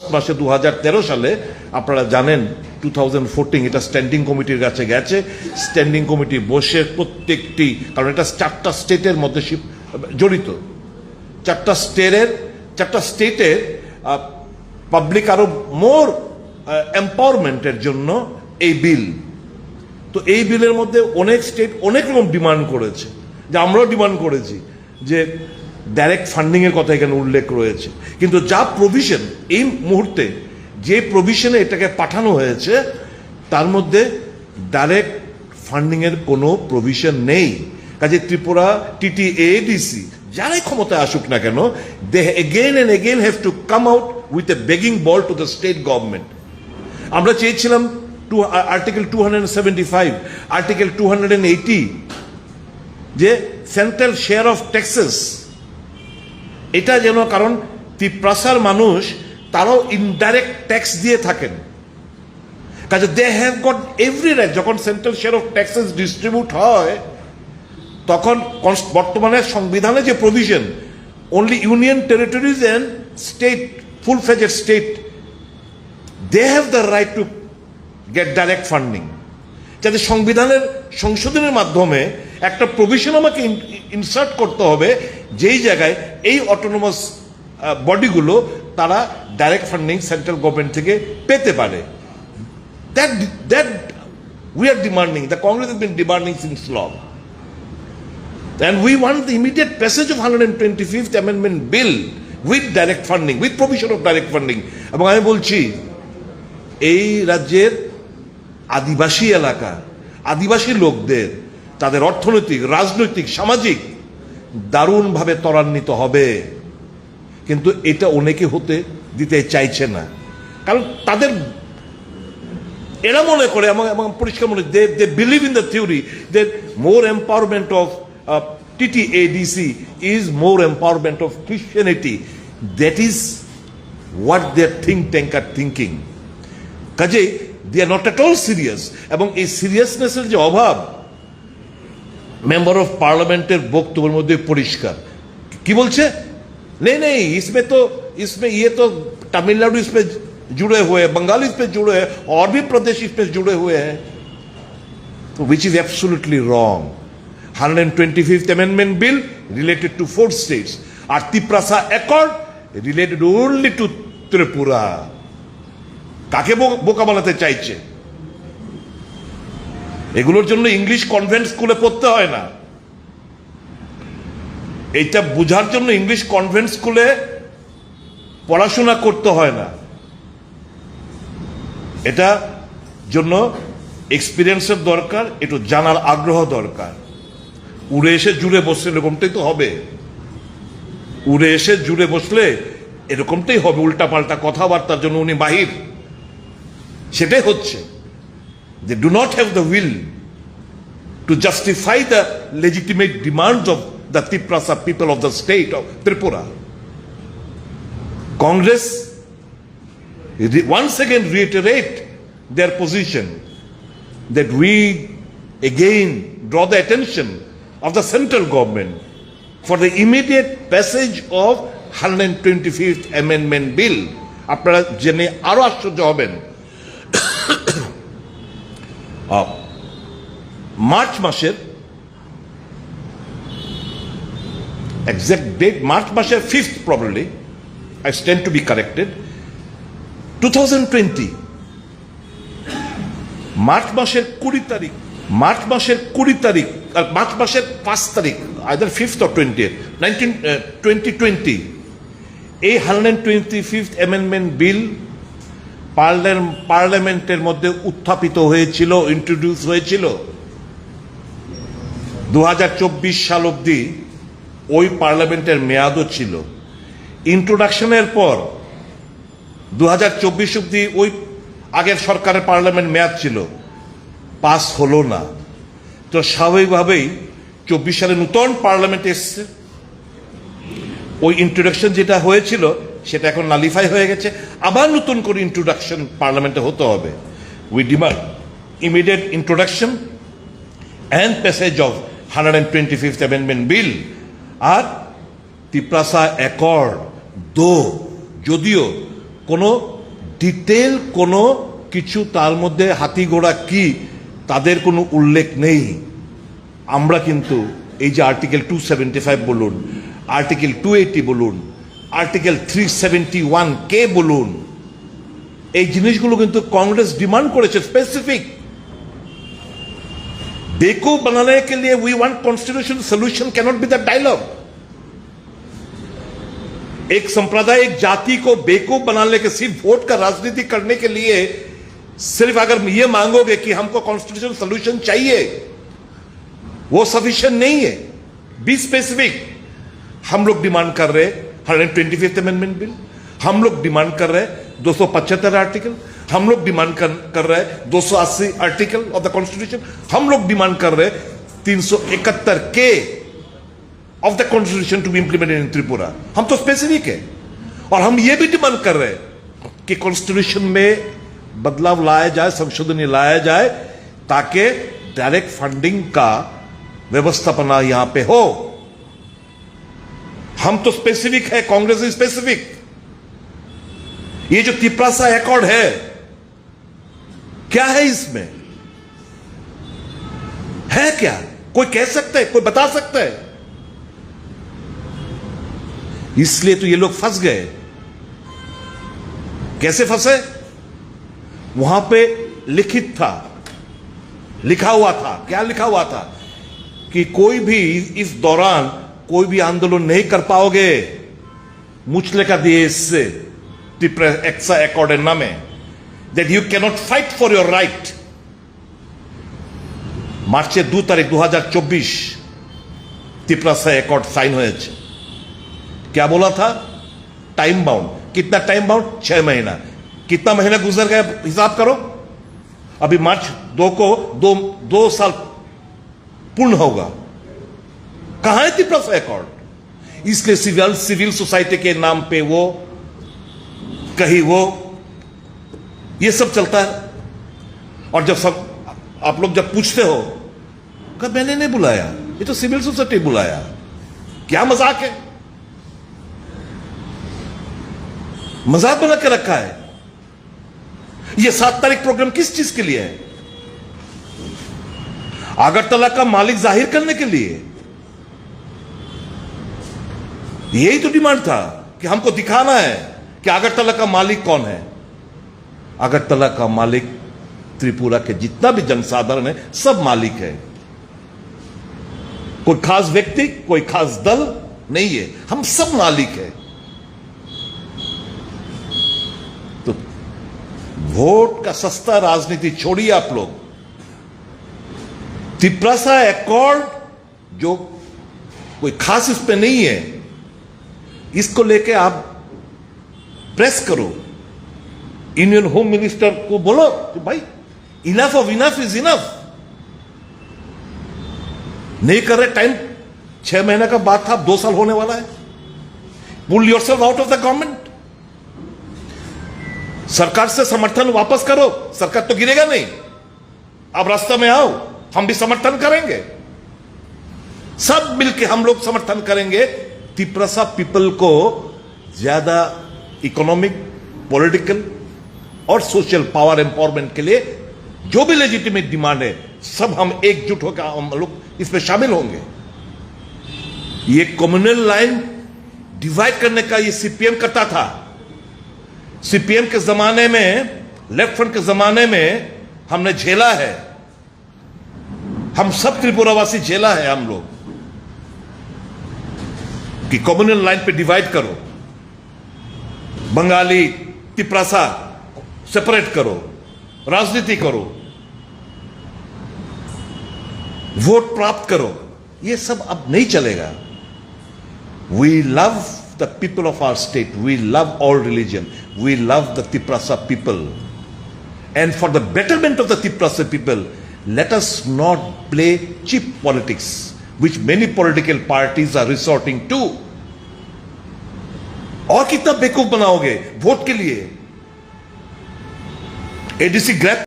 মাসে 2013 সালে আপনারা জানেন 2014 এটা স্ট্যান্ডিং কমিটির কাছে গেছে। স্ট্যান্ডিং কমিটি বসে প্রত্যেকটি, কারণ এটা 4টা স্টেটের মধ্যে জড়িত, 4টা স্টেটের পাবলিক আরো মোর এম্পাওয়ারমেন্টের জন্য এই বিল। তো এই বিলের মধ্যে অনেক স্টেট অনেক রকম ডিমান্ড করেছে, যে আমরাও ডিমান্ড করেছি যে ডাইরেক্ট ফান্ডিং এর কথা এখানে উল্লেখ রয়েছে, কিন্তু যা প্রভিশন এই মুহূর্তে যে প্রভিশনে এটাকে পাঠানো হয়েছে তার মধ্যে ডাইরেক্ট ফান্ডিং এর কোনো প্রভিশন নেই। কাজে ত্রিপুরা TTADC যারাই ক্ষমতায় আসুক না কেন, they again and again have to come out with a begging bowl to the state government. আমরা চেয়েছিলাম আর্টিকেল 275, আর্টিকেল 280 যে সেন্ট্রাল শেয়ার অফ ট্যাক্সেস, এটা যেন, কারণ ত্রিপ্রাসার মানুষ তারাও ইনডাইরেক্ট ট্যাক্স দিয়ে থাকেন, কাজে they have got every right. যখন central share of taxes distribute হয় তখন বর্তমানে সংবিধানে যে provision, only union territories and state, full fledged state, they have the right to get direct funding. যাতে সংবিধানের সংশোধনের মাধ্যমে একটা প্রভিশন আমাকে ইনসার্ট করতে হবে যেই জায়গায় এই অটোনোমাস বডিগুলো তারা ডাইরেক্ট ফান্ডিং সেন্ট্রাল গভর্নমেন্ট থেকে পেতে পারে। That we are demanding, the Congress has been demanding since long, and we want the immediate passage of 125th amendment bill with direct funding, with provision of direct funding. এবং আমি বলছি এই রাজ্যের আদিবাসী এলাকা, আদিবাসী লোকদের তাদের অর্থনৈতিক, রাজনৈতিক, সামাজিক দারুণভাবে ত্বরান্বিত হবে, কিন্তু এটা অনেকে হতে দিতে চাইছে না, কারণ তাদের এরা মনে করে, এবং পরিষ্কার মনে, they believe in the theory that more empowerment of TTADC is more empowerment of Christianity. That is what their think tank are thinking. কাজে they are not at all serious, এবং এই সিরিয়াসনেসের যে অভাব মেম্বার অফ পার্লামেন্টের বক্তব্যের মধ্যে পরিষ্কার। কি বলছে? নেই इसमें ये तो तमिलनाडु इसमें जुड़े हुए हैं, बंगाल इसमें जुड़े हैं, और भी प्रदेश इसमें जुड़े हुए हैं, which is absolutely wrong. 125th amendment bill related to 4 states, আর Tiprasa accord related only to Tripura. কাকে বোকা বানাতে চাইছে? এগুলোর জন্য ইংলিশ কনভেন্ট স্কুলে পড়তে হয় না, এটা বোঝার জন্য ইংলিশ কনভেন্ট স্কুলে পড়াশোনা করতে হয় না, এটা জন্য এক্সপিরিয়েন্সের দরকার, একটু জানার আগ্রহ দরকার। উড়ে এসে জুড়ে বসলে এরকমটাই তো হবে, উড়ে এসে জুড়ে বসলে এরকমটাই হবে, উল্টা পাল্টা কথাবার্তার জন্য উনি বাহির, সেটাই হচ্ছে। They do not have the will to justify the legitimate demands of the Tiprasa people of the state of Tripura. Congress once again reiterate their position that we again draw the attention of the central government for the immediate passage of 125th amendment bill. আপনারা জেনে আরো আশ্চর্য হবেন, March মাসের exact date, March মাসের 5th probably, I stand to be corrected, 2020 March মাসের 20 তারিখ, March মাসের 5 তারিখ, either 5th or 20th, 2020 এই 125th amendment bill পার্লামেন্টের মধ্যে উত্থাপিত হয়েছিল, ইন্ট্রোডিউস হয়েছিল। 2024 সাল অবধি ওই পার্লামেন্টের মেয়াদও ছিল। ইন্ট্রোডাকশনের পর 2024 অবধি ওই আগের সরকারের পার্লামেন্ট মেয়াদ ছিল, পাস হলো না। তো স্বাভাবিকভাবেই 24 সালে নতুন পার্লামেন্ট এসছে, ওই ইন্ট্রোডাকশন যেটা হয়েছিল সেটা এখন নালিফাই হয়ে গেছে, আবার নতুন করে ইন্ট্রোডাকশন পার্লামেন্টে হতে হবে। We demand immediate introduction and passage of 125th amendment bill। আর ত্রিপ্রাসা অ্যাকর্ড যদিও কোনো ডিটেল কোনো কিছু তার মধ্যে হাতি ঘোড়া কি তাদের কোনো উল্লেখ নেই। আমরা কিন্তু এই যে আর্টিকেল 275 বলুন, আর্টিকেল 280 বলুন, আর্টিকেল 371 কে বলুন, এই জিনিসগুলো কিন্তু कांग्रेस डिमांड করেছে স্পেসিফিক। बेवकूफ बनाने के लिए we want constitution solution cannot be the dialogue. एक संप्रदाय एक जाति को बेवकूफ बनाने के सिर्फ वोट का राजनीति करने के लिए सिर्फ अगर ये मांगोगे कि हमको कॉन्स्टिट्यूशन सोल्यूशन चाहिए, वो सफिशिएंट नहीं है। Be specific. हम लोग डिमांड कर रहे 125th अमेंडमेंट बिल, हम लोग डिमांड कर रहे 275 आर्टिकल, हम लोग डिमांड कर रहे 280 आर्टिकल ऑफ द कॉन्स्टिट्यूशन, हम लोग डिमांड कर रहे 371 के of the constitution to be implemented in Tripura. हम तो स्पेसिफिक है। और हम ये भी डिमांड कर रहे कि कॉन्स्टिट्यूशन में बदलाव लाया जाए, संशोधन लाया जाए, ताकि डायरेक्ट फंडिंग का व्यवस्थापना यहां पे हो। हम तो स्पेसिफिक है, कांग्रेस इज स्पेसिफिक। ये जो तिप्रासा एकॉर्ड है, क्या है इसमें? है क्या? कोई कह सकता है? कोई बता सकता है? इसलिए तो ये लोग फंस गए। कैसे फंसे? वहां पे लिखित था, लिखा हुआ था। क्या लिखा हुआ था? कि कोई भी इस दौरान कोई भी आंदोलन नहीं कर पाओगे, मुचले का दिए इससे एक्सा एकॉर्डेना में, that you cannot fight for your right। মার্চের 2 তারিখ 2024 तिप्रासा एकॉर्ड साइन हुए। क्या बोला था? Time bound. कितना टाइम बाउंड? 6 महीना। कितना महीना गुजर गया हिसाब करो। अभी मार्च 2 को 2 साल पूर्ण होगा। कहां है तिप्रासा एकॉर्ड? इसलिए सिविल सोसाइटी के नाम पे वो कहीं वो ये सब चलता है। और जब सब आप लोग जब पूछते हो, कब मैंने नहीं बुलाया, ये तो सिविल सोसाइटी बुलाया। क्या मजाक है? मजाक बना के रखा है। ये 7 तारीख प्रोग्राम किस चीज के लिए है? अगरतला का मालिक जाहिर करने के लिए। यही तो डिमांड था कि हमको दिखाना है कि अगरतला का मालिक कौन है। अगरतला का मालिक त्रिपुरा के जितना भी जनसाधारण है, सब मालिक है। कोई खास व्यक्ति, कोई खास दल नहीं है, हम सब मालिक है। तो वोट का सस्ता राजनीति छोड़िए आप लोग। तिप्रासा एकॉर्ड जो कोई खास इस पे नहीं है, इसको लेके आप प्रेस करो। इंडियन होम मिनिस्टर को बोलो कि भाई enough of enough is enough. नहीं कर रहे, टाइम 6 महीने का बात था, 2 साल होने वाला है। Pull yourself out of the government. सरकार से समर्थन वापस करो। सरकार तो गिरेगा नहीं। आप रास्ते में आओ, हम भी समर्थन करेंगे। सब मिलके हम लोग समर्थन करेंगे। तिप्रासा पीपल को ज्यादा इकोनॉमिक, पॉलिटिकल और सोशल पावर एम्पावरमेंट के लिए जो भी लेजिटिमेट डिमांड है, सब हम एकजुट होकर हम लोग इसमें शामिल होंगे। ये कम्युनल लाइन डिवाइड करने का ये सीपीएम करता था। सीपीएम के जमाने में, लेफ्ट फ्रंट के जमाने में हमने झेला है। हम सब त्रिपुरावासी झेला है हम लोग कि कम्युनल लाइन पे डिवाइड करो, बंगाली तिप्रासा सेपरेट करो, राजनीति करो, वोट प्राप्त करो। ये सब अब नहीं चलेगा। We love the people of our state, we love all religion, we love the Tiprasa people, and for the betterment of the Tiprasa people, let us not play cheap politics which many political parties are resorting to। और कितना बेवकूफ बनाओगे vote के लिए? ADC grab